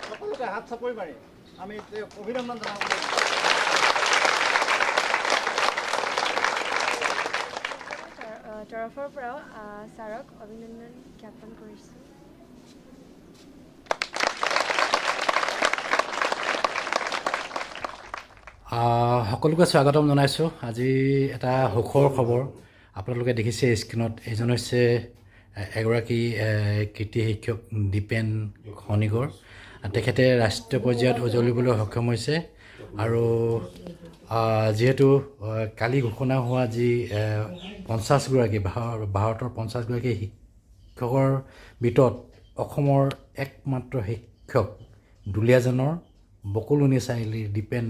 সকলোকে হাত চাপৰি মাৰি আমি অভিনন্দন জনাব তৰফৰ পৰাও ছাৰক অভিনন্দন জ্ঞাপন কৰিছোঁ। সকলোকে স্বাগতম জনাইছোঁ। আজি এটা সুখৰ খবৰ আপোনালোকে দেখিছে স্ক্ৰীণত। এইজন হৈছে এগৰাকী কৃতি শিক্ষক দীপেন খনিকৰ। তেখেতে ৰাষ্ট্ৰীয় পৰ্যায়ত উজ্বলিবলৈ সক্ষম হৈছে আৰু যিহেতু কালি ঘোষণা হোৱা যি 50গৰাকী ভাৰতৰ 50গৰাকী শিক্ষকৰ ভিতৰত অসমৰ একমাত্ৰ শিক্ষক দুলীয়াজানৰ বকুলুনি চাৰিআলিৰ দীপেন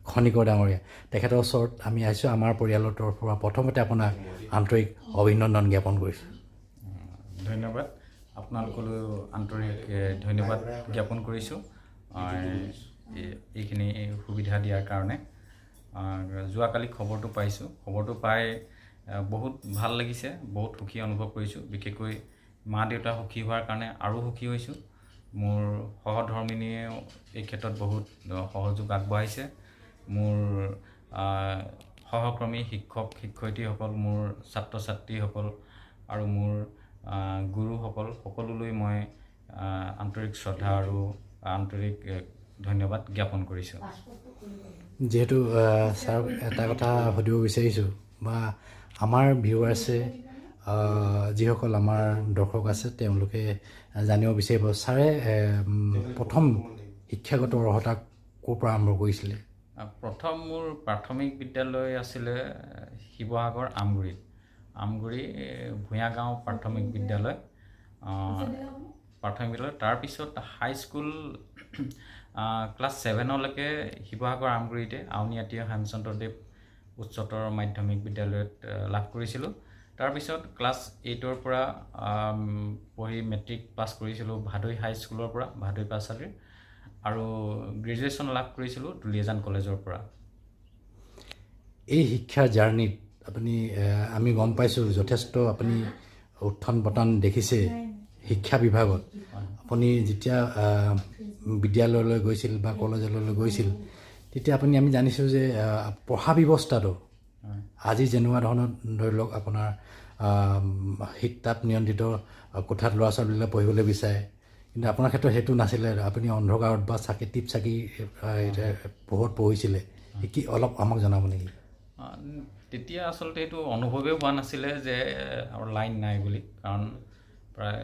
খনিকৰ ডাঙৰীয়া, তেখেতৰ ওচৰত আমি আহিছোঁ। আমাৰ পৰিয়ালৰ তৰফৰ পৰা প্ৰথমতে আপোনাক আন্তৰিক অভিনন্দন জ্ঞাপন কৰিছোঁ। ধন্যবাদ। আপোনালোকলৈ আন্তৰিক ধন্যবাদ জ্ঞাপন কৰিছোঁ এইখিনি সুবিধা দিয়াৰ কাৰণে। যোৱাকালি খবৰটো পাইছোঁ, খবৰটো পাই বহুত ভাল লাগিছে, বহুত সুখী অনুভৱ কৰিছোঁ। বিশেষকৈ মা দেউতা সুখী হোৱাৰ কাৰণে আৰু সুখী হৈছোঁ। মোৰ সহধৰ্মিনীয়েও এই ক্ষেত্ৰত বহুত সহযোগ আগবঢ়াইছে। মোৰ সহকৰ্মী শিক্ষক শিক্ষয়িত্ৰীসকল, মোৰ ছাত্ৰ ছাত্ৰীসকল আৰু মোৰ গুৰুসকল সকলোলৈ মই আন্তৰিক শ্ৰদ্ধা আৰু আন্তৰিক ধন্যবাদ জ্ঞাপন কৰিছোঁ। যিহেতু ছাৰক এটা কথা সুধিব বিচাৰিছোঁ, বা আমাৰ ভিউৱাৰ্ছে যিসকল আমাৰ দৰ্শক আছে তেওঁলোকে জানিব বিচাৰিব, ছাৰে প্ৰথম শিক্ষাগত অৰ্হতা ক'ৰ পৰা আৰম্ভ কৰিছিলে? প্ৰথম মোৰ প্ৰাথমিক বিদ্যালয় আছিলে শিৱসাগৰ আমগুৰি ভূঞা গাঁও প্ৰাথমিক বিদ্যালয়। তাৰপিছত হাইস্কুল ক্লাছ 7লৈকে শিৱসাগৰ আমগুৰিতে আউনীআটী হেমচন্দ্ৰদেৱ উচ্চতৰ মাধ্যমিক বিদ্যালয়ত লাভ কৰিছিলোঁ। তাৰপিছত ক্লাছ 8ৰ পৰা পঢ়ি মেট্ৰিক পাছ কৰিছিলোঁ ভাদৈ হাইস্কুলৰ পৰা, ভাদৈ পাঠশালীৰ, আৰু গ্ৰেজুৱেশ্যন লাভ কৰিছিলোঁ দুলীয়াজান কলেজৰ পৰা। এই শিক্ষাৰ জাৰ্ণিত আপুনি আমি গম পাইছোঁ যথেষ্ট আপুনি উত্থান পতন দেখিছে শিক্ষা বিভাগত। আপুনি যেতিয়া বিদ্যালয়লৈ গৈছিল বা কলেজলৈ গৈছিল তেতিয়া আমি জানিছোঁ যে পঢ়া ব্যৱস্থাটো আজি যেনেকুৱা ধৰণৰ ধৰি লওক আপোনাৰ শীত তাপ নিয়ন্ত্ৰিত কোঠাত ল'ৰা ছোৱালীবিলাক পঢ়িবলৈ বিচাৰে, কিন্তু আপোনাৰ ক্ষেত্ৰত সেইটো নাছিলে। আপুনি অন্ধকাৰত বা টিপ চাকি পোহৰত পঢ়িছিলে। কি অলপ আমাক জনাব নেকি? তেতিয়া আচলতে এইটো অনুভৱেই হোৱা নাছিলে যে আৰু লাইন নাই বুলি, কাৰণ প্ৰায়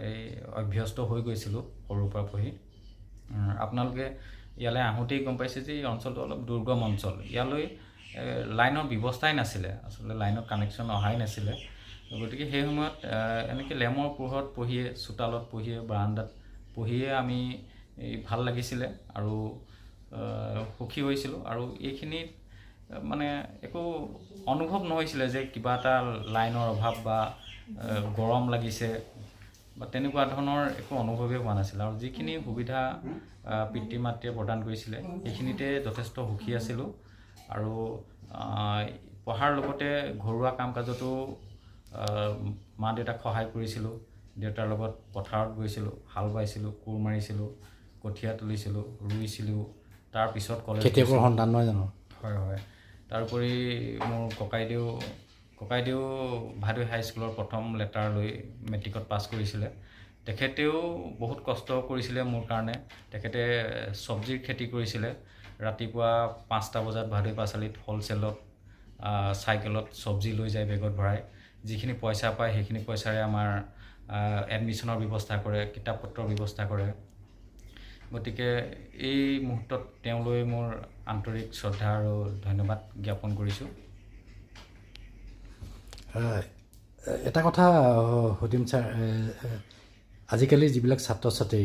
অভ্যস্ত হৈ গৈছিলোঁ সৰুৰ পৰা পঢ়ি। আপোনালোকে ইয়ালৈ আহোঁতেই গম পাইছে যে এই অঞ্চলটো অলপ দুৰ্গম অঞ্চল। ইয়ালৈ লাইনৰ ব্যৱস্থাই নাছিলে, আচলতে লাইনৰ কানেকশ্যন অহাই নাছিলে। গতিকে সেই সময়ত এনেকৈ লেমৰ পোহৰত পঢ়িয়ে, চোতালত পঢ়িয়ে, বাৰান্দাত পঢ়িয়ে আমি ভাল লাগিছিলে আৰু সুখী হৈছিলোঁ। আৰু এইখিনিত মানে একো অনুভৱ নহৈছিলে যে কিবা এটা লাইনৰ অভাৱ বা গৰম লাগিছে বা তেনেকুৱা ধৰণৰ একো অনুভৱেই হোৱা নাছিলে। আৰু যিখিনি সুবিধা পিতৃ মাতৃয়ে প্ৰদান কৰিছিলে সেইখিনিতে যথেষ্ট সুখী আছিলোঁ। আৰু পঢ়াৰ লগতে ঘৰুৱা কাম কাজতো মা দেউতাক সহায় কৰিছিলোঁ। দেউতাৰ লগত পথাৰত গৈছিলোঁ, হাল বাইছিলোঁ, কোৰ মাৰিছিলোঁ, কঠীয়া তুলিছিলোঁ, ৰুইছিলোঁ। তাৰপিছত কলেজ খেতিয়কৰ সন্তান নহয় জানো? হয়। তাৰোপৰি মোৰ ককাইদেউ ভাদৈ হাইস্কুলৰ প্ৰথম লেটাৰ লৈ মেট্ৰিকত পাছ কৰিছিলে। তেখেতেও বহুত কষ্ট কৰিছিলে মোৰ কাৰণে। তেখেতে চব্জিৰ খেতি কৰিছিলে। ৰাতিপুৱা 5টা বজাত ভাদৈ পাঠশালীত হ'লচেলত চাইকেলত চব্জি লৈ যায় বেগত ভৰাই। যিখিনি পইচা পায় সেইখিনি পইচাৰে আমাৰ এডমিশ্যনৰ ব্যৱস্থা কৰে, কিতাপ পত্ৰৰ ব্যৱস্থা কৰে। গতিকে এই মুহূৰ্তত তেওঁলৈ মোৰ আন্তৰিক শ্ৰদ্ধা আৰু ধন্যবাদ জ্ঞাপন কৰিছোঁ। এটা কথা সুধিম ছাৰ, আজিকালি যিবিলাক ছাত্ৰ ছাত্ৰী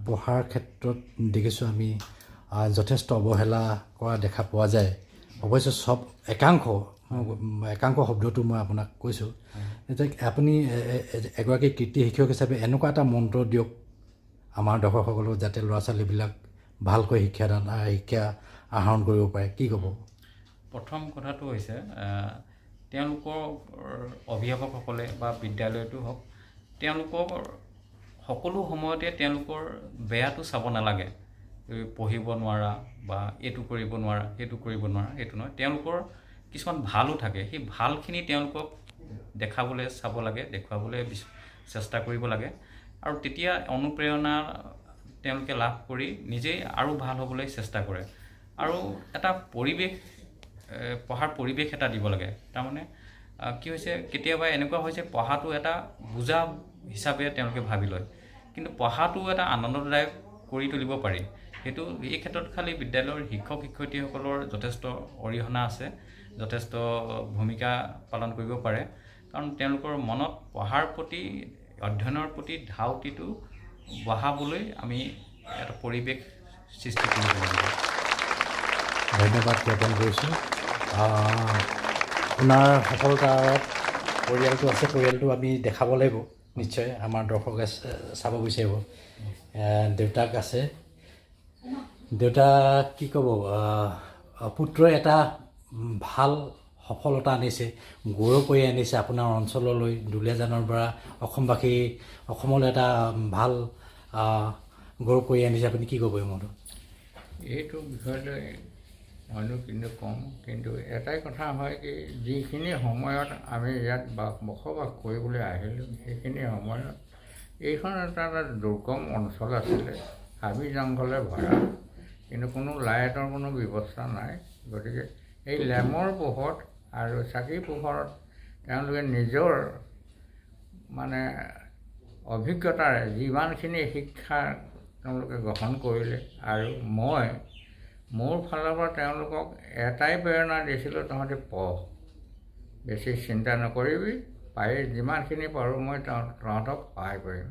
পঢ়াৰ ক্ষেত্ৰত দেখিছোঁ আমি যথেষ্ট অৱহেলা কৰা দেখা পোৱা যায়। অৱশ্যে একাংশ শব্দটো মই আপোনাক কৈছোঁ। এতিয়া আপুনি এগৰাকী কৃতি শিক্ষক হিচাপে এনেকুৱা এটা মন্ত্ৰ দিয়ক আমাৰ দৰ্শকসকলক, যাতে ল'ৰা ছোৱালীবিলাক ভালকৈ শিক্ষা আহৰণ কৰিব পাৰে। কি ক'ব? প্ৰথম কথাটো হৈছে তেওঁলোকৰ অভিভাৱকসকলে বা বিদ্যালয়টো হওক তেওঁলোকৰ সকলো সময়তে তেওঁলোকৰ বেয়াটো চাব নালাগে। পঢ়িব নোৱাৰা বা এইটো কৰিব নোৱাৰা সেইটো কৰিব নোৱাৰা সেইটো নহয়, তেওঁলোকৰ কিছুমান ভালো থাকে, সেই ভালখিনি তেওঁলোকক দেখাবলৈ চাব লাগে, দেখুৱাবলৈ চেষ্টা কৰিব লাগে আৰু তেতিয়া অনুপ্ৰেৰণা তেওঁলোকে লাভ কৰি নিজেই আৰু ভাল হ'বলৈ চেষ্টা কৰে। আৰু এটা পৰিৱেশ পঢ়াৰ পৰিৱেশ এটা দিব লাগে। তাৰমানে কি হৈছে কেতিয়াবা এনেকুৱা হৈছে পঢ়াটো এটা বোজা হিচাপে তেওঁলোকে ভাবি লয়, কিন্তু পঢ়াটো এটা আনন্দদায়ক কৰি তুলিব পাৰি। সেইটো এই ক্ষেত্ৰত খালি বিদ্যালয়ৰ শিক্ষক শিক্ষয়িত্ৰীসকলৰ যথেষ্ট অৰিহণা আছে, যথেষ্ট ভূমিকা পালন কৰিব পাৰে। কাৰণ তেওঁলোকৰ মনত পঢ়াৰ প্ৰতি অধ্যয়নৰ প্ৰতি ধাউতিটো বঢ়াবলৈ আমি এটা পৰিৱেশ সৃষ্টি কৰিব লাগিব। ধন্যবাদ জ্ঞাপন কৰিছোঁ। আপোনাৰ সফলতাত পৰিয়ালটো আছে, পৰিয়ালটো আমি দেখাব লাগিব নিশ্চয়, আমাৰ দৰ্শকে চাব বিচাৰিব। দেউতাক আছে, দেউতা কি ক'ব, পুত্ৰই এটা ভাল সফলতা আনিছে, গৌৰৱ কৰি আনিছে আপোনাৰ অঞ্চললৈ, দুলীয়াজানৰ পৰা অসমলৈ এটা ভাল গৌৰৱ কৰি আনিছে। আপুনি কি ক'ব এই মনটো? এইটো বিষয়লৈ মইনো কিন্তু কম, কিন্তু এটাই কথা হয় কি যিখিনি সময়ত আমি ইয়াত বসবাস কৰিবলৈ আহিলোঁ সেইখিনি সময়ত এইখন এটা দুৰ্গম অঞ্চল আছিলে, হাবি জংঘলে ভৰা, কিন্তু কোনো লাইটৰ কোনো ব্যৱস্থা নাই। গতিকে এই লেমৰ পোহৰত আৰু চাকি পোহৰত তেওঁলোকে নিজৰ মানে অভিজ্ঞতাৰে যিমানখিনি শিক্ষা তেওঁলোকে গ্ৰহণ কৰিলে, আৰু মই মোৰ ফালৰ পৰা তেওঁলোকক এটাই প্ৰেৰণা দিছিলোঁ, তহঁতি পঢ়, বেছি চিন্তা নকৰিবি, পাৰি যিমানখিনি পাৰোঁ মই তহঁতক সহায় কৰিম।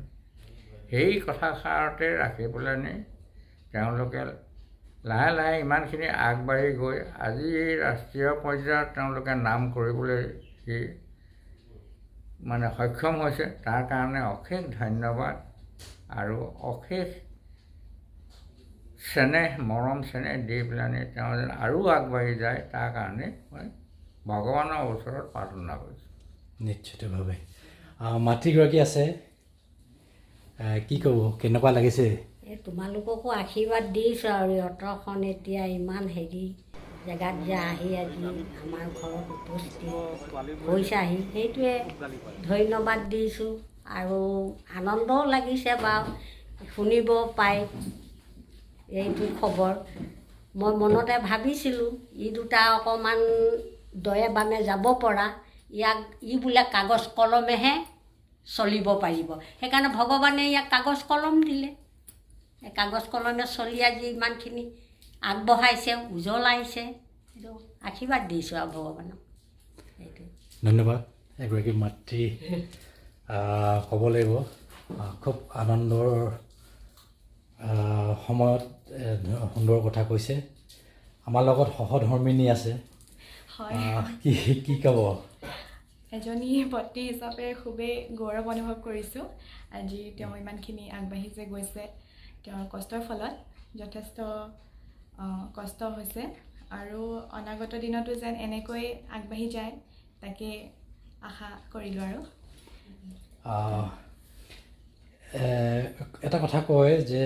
সেই কথাষাৰতে ৰাখি পেলাই নি তেওঁলোকে লাহে লাহে ইমানখিনি আগবাঢ়ি গৈ আজি এই ৰাষ্ট্ৰীয় পৰ্যায়ত তেওঁলোকে নাম কৰিবলৈ মানে সক্ষম হৈছে। তাৰ কাৰণে অশেষ ধন্যবাদ আৰু অশেষ চেনেহ, মৰম চেনেহ দি পেলাই তেওঁ যেন আৰু আগবাঢ়ি যায় তাৰ কাৰণে মই ভগৱানৰ ওচৰত প্ৰাৰ্থনা কৰিছোঁ। নিশ্চিতভাৱে। মাতৃগৰাকী আছে, কি ক'ব, কেনেকুৱা লাগিছে? এই তোমালোককো আশীৰ্বাদ দিছোঁ আৰু অটৰখন এতিয়া ইমান হেৰি জেগাত যে আহি আজি আমাৰ ঘৰত উপস্থিত হৈছাহি, সেইটোৱে ধন্যবাদ দিছোঁ। আৰু আনন্দও লাগিছে বাৰু শুনিব পাই এইটো খবৰ। মই মনতে ভাবিছিলোঁ ই দুটা অকণমান দয়ে বামে যাব পৰা, ই বোলে কাগজ কলমেহে চলিব পাৰিব, সেইকাৰণে ভগৱানে ইয়াক কাগজ কলম দিলে। এই কাগজ কলমে চলি আজি ইমানখিনি আগবঢ়াইছে, উজ্বলাইছে। সেইটো আশীৰ্বাদ দিছোঁ আৰু ভগৱানক। সেইটো ধন্যবাদ। এগৰাকী মাতৃ ক'ব লাগিব খুব আনন্দৰ সময়ত সুন্দৰ কথা কৈছে। আমাৰ লগত সহধৰ্মিনী আছে, কি ক'ব? এজনী পত্নী হিচাপে খুবেই গৌৰৱ অনুভৱ কৰিছোঁ। আজি তেওঁ ইমানখিনি আগবাঢ়ি যে গৈছে, তেওঁৰ কষ্টৰ ফলত যথেষ্ট কষ্ট হৈছে, আৰু অনাগত দিনতো যেন এনেকৈ আগবাঢ়ি যায় তাকে আশা কৰিলোঁ। আৰু এটা কথা কয় যে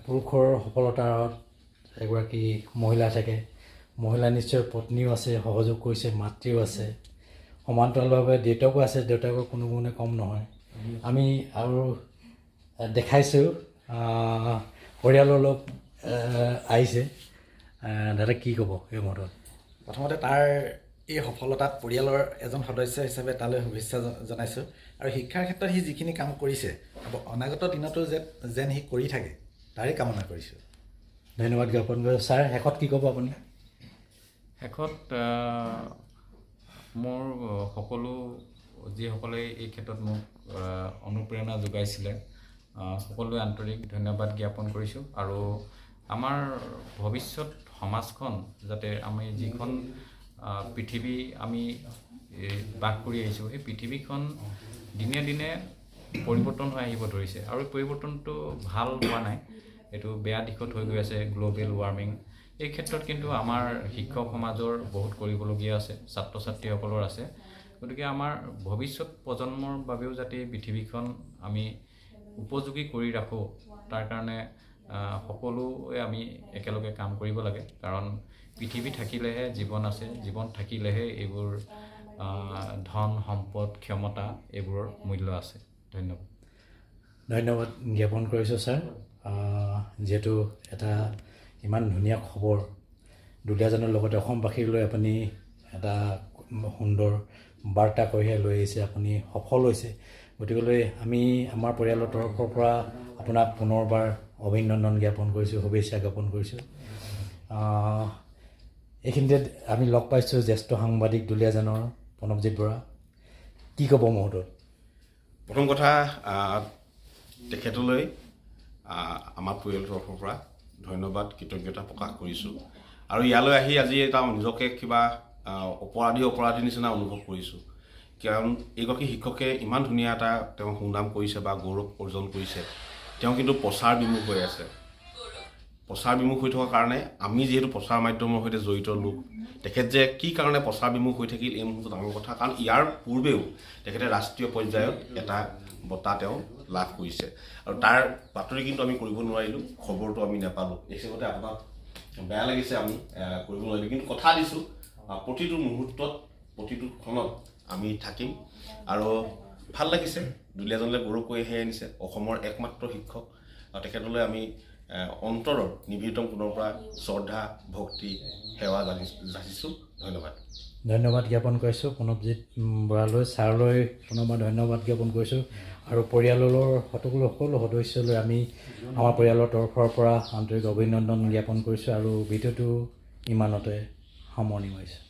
পুৰুষৰ সফলতাত এগৰাকী মহিলা থাকে, মহিলা নিশ্চয় পত্নীও আছে, সহযোগ কৰিছে, মাতৃও আছে, সমান্তৰালভাৱে দেউতাকো আছে, দেউতাকৰ কোনো গুণে কম নহয়। আমি আৰু দেখাইছোঁ পৰিয়ালৰ লোক আহিছে, দাদা কি ক'ব এই মুহূৰ্তত? প্ৰথমতে তাৰ এই সফলতাত পৰিয়ালৰ এজন সদস্য হিচাপে তালৈ শুভেচ্ছা জনাইছোঁ। আৰু শিক্ষাৰ ক্ষেত্ৰত সি যিখিনি কাম কৰিছে অনাগত দিনতো যেন সি কৰি থাকে তাৰে কামনা কৰিছোঁ। ধন্যবাদ জ্ঞাপন কৰিছোঁ। ছাৰ, শেষত কি ক'ব আপুনি? শেষত মোৰ সকলো যিসকলে এই ক্ষেত্ৰত মোক অনুপ্ৰেৰণা যোগাইছিলে সকলোৱে আন্তৰিক ধন্যবাদ জ্ঞাপন কৰিছোঁ। আৰু আমাৰ ভৱিষ্যত সমাজখন যাতে আমি যিখন পৃথিৱী আমি বাস কৰি আহিছোঁ, সেই পৃথিৱীখন দিনে দিনে পৰিৱৰ্তন হৈ আহিব ধৰিছে, আৰু পৰিৱৰ্তনটো ভাল হোৱা নাই, এইটো বেয়া দিশত হৈ গৈ আছে। গ্ল'বেল ৱাৰ্মিং, এই ক্ষেত্ৰত কিন্তু আমাৰ শিক্ষক সমাজৰ বহুত কৰিবলগীয়া আছে, ছাত্ৰ ছাত্ৰীসকলৰ আছে। গতিকে আমাৰ ভৱিষ্যত প্ৰজন্মৰ বাবেও যাতে পৃথিৱীখন আমি উপযোগী কৰি ৰাখোঁ, তাৰ কাৰণে সকলোৱে আমি একেলগে কাম কৰিব লাগে। কাৰণ পৃথিৱী থাকিলেহে জীৱন আছে, জীৱন থাকিলেহে এইবোৰ ধন সম্পদ ক্ষমতা এইবোৰৰ মূল্য আছে। ধন্যবাদ। ধন্যবাদ জ্ঞাপন কৰিছোঁ ছাৰ। যিহেতু এটা ইমান ধুনীয়া খবৰ দুলীয়াজানৰ লগতে অসমবাসীলৈ আপুনি এটা সুন্দৰ বাৰ্তা কঢ়িয়াই লৈ আহিছে, আপুনি সফল হৈছে। গতিকেলৈ আমি আমাৰ পৰিয়ালৰ তৰফৰ পৰা আপোনাক পুনৰবাৰ অভিনন্দন জ্ঞাপন কৰিছোঁ, শুভেচ্ছা জ্ঞাপন কৰিছোঁ। এইখিনিতে আমি লগ পাইছোঁ জ্যেষ্ঠ সাংবাদিক দুলীয়াজানৰ প্ৰণৱজিৎ বৰা। কি ক'ব মুহূৰ্তত? প্ৰথম কথা, তেখেতলৈ আমাৰ পৰিয়ালৰ তৰফৰ পৰা ধন্যবাদ, কৃতজ্ঞতা প্ৰকাশ কৰিছোঁ। আৰু ইয়ালৈ আহি আজি এটা নিজকে কিবা অপৰাধী নিচিনা অনুভৱ কৰিছোঁ। কাৰণ এইগৰাকী শিক্ষকে ইমান ধুনীয়া এটা তেওঁ সুনাম কৰিছে বা গৌৰৱ অৰ্জন কৰিছে। তেওঁ কিন্তু প্ৰচাৰ বিমুখ হৈ আছে। প্ৰচাৰ বিমুখ হৈ থকাৰ কাৰণে আমি যিহেতু প্ৰচাৰ মাধ্যমৰ সৈতে জড়িত লোক, তেখেত যে কি কাৰণে প্ৰচাৰ বিমুখ হৈ থাকিল এই মুহূৰ্তত ডাঙৰ কথা। কাৰণ ইয়াৰ পূৰ্বেও তেখেতে ৰাষ্ট্ৰীয় পৰ্যায়ত এটা বঁটা তেওঁ লাভ কৰিছে, আৰু তাৰ বাতৰি কিন্তু আমি কৰিব নোৱাৰিলোঁ, খবৰটো আমি নাপালোঁ। এই হিচাপতে আপোনাক বেয়া লাগিছে, আমি কৰিব নোৱাৰিলোঁ। কিন্তু কথা দিছোঁ, প্ৰতিটো মুহূৰ্তত প্ৰতিটো ক্ষণত আমি থাকিম। আৰু ভাল লাগিছে, দুলীয়াজানলৈ গৌৰৱ কৰি আনিছে অসমৰ একমাত্ৰ শিক্ষক। তেখেতলৈ আমি অন্তৰৰ নিভৃতম কোণৰ পৰা শ্ৰদ্ধা ভক্তি সেৱা যাচিছোঁ। ধন্যবাদ। ধন্যবাদ জ্ঞাপন কৰিছোঁ প্ৰণৱজিৎ বৰালৈ, ছাৰলৈ পুনৰবাৰ ধন্যবাদ জ্ঞাপন কৰিছোঁ। আৰু পৰিয়ালৰ সকলো সদস্যলৈ আমি আমাৰ পৰিয়ালৰ তৰফৰ পৰা আন্তৰিক অভিনন্দন জ্ঞাপন কৰিছোঁ। আৰু ভিডিঅ'টো ইমানতে সামৰণি মাৰিছোঁ।